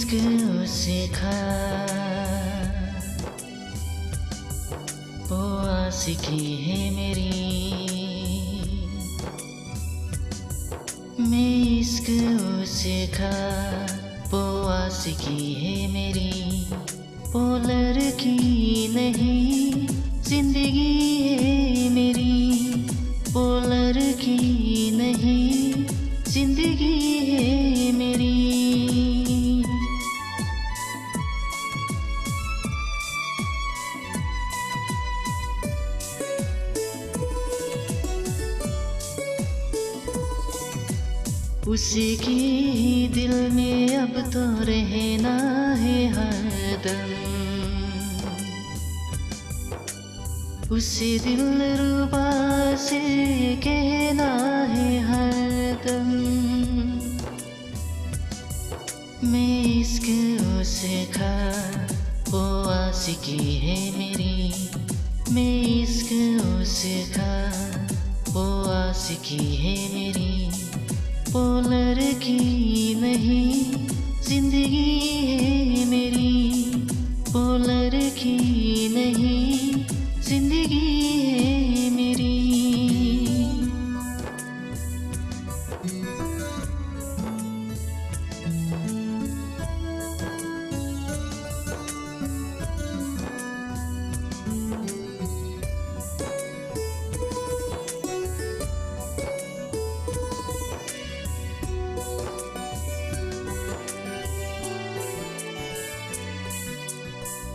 इश्क उसे खा वो आशिकी है मेरी। मैं इश्क उसे खा वो आशिकी है मेरी। वो लड़की नहीं जिंदगी है मेरी। वो लड़की नहीं जिंदगी है मेरी। उसके ही दिल में अब तो रहना है हरदम। उसे दिलरुबा से कहना है हरदम। मैं इश्क उसे खा वो आशिकी है मेरी। मैं इश्क उसे खा वो आशिकी है मेरी। वो लड़की नहीं जिंदगी है मेरी। वो लड़की नहीं जिंदगी है मेरी।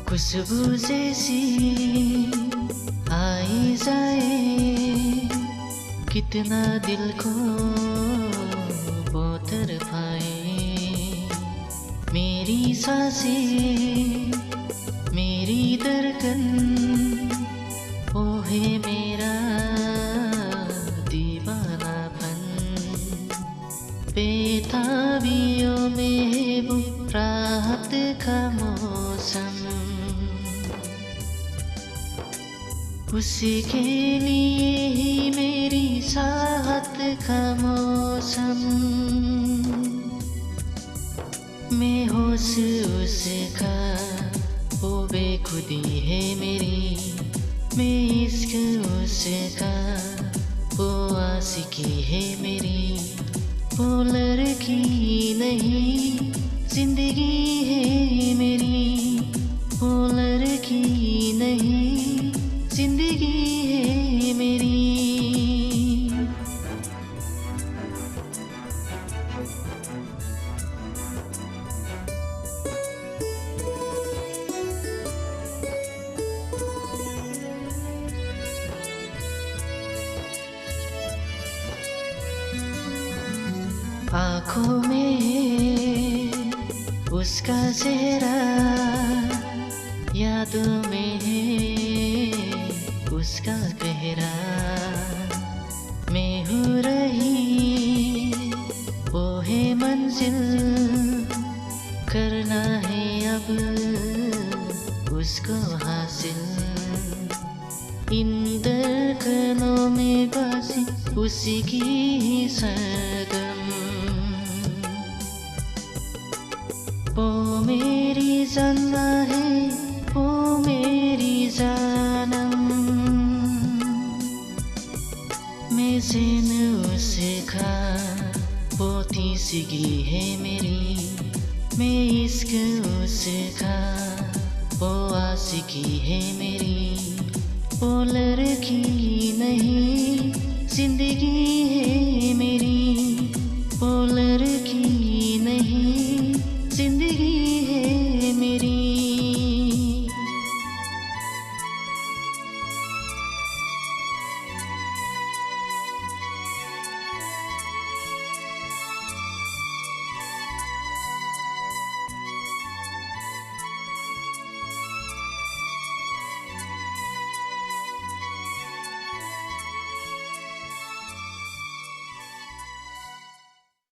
खुशबू जैसी आई जाए कितना दिल को वो तरफाए। मेरी सांसें मेरी धड़कन वो है मेरा दीवानापन। बेताबियों में है वो राहत का मौसम। उसके लिए ही मेरी चाहत का मौसम। मैं होश उसका वो बेखुदी है मेरी। मैं इश्क उसका वो आशिकी है मेरी। वो लड़की नहीं जिंदगी है मेरी। वो लड़की नहीं जिंदगी है मेरी। आँखों में है उसका चेहरा। यादों में है उसका गहरा। मैं हूँ रही वो है मंजिल। करना है अब उसको हासिल। इन धड़कनों में बसी उसी की ही सरगम। वो मेरी जाना है वो मेरी जानम। मैं जिन उसे खा वो तीसरी है मेरी। मैं इश्क उसे खा वो आशिकी है मेरी। वो लड़की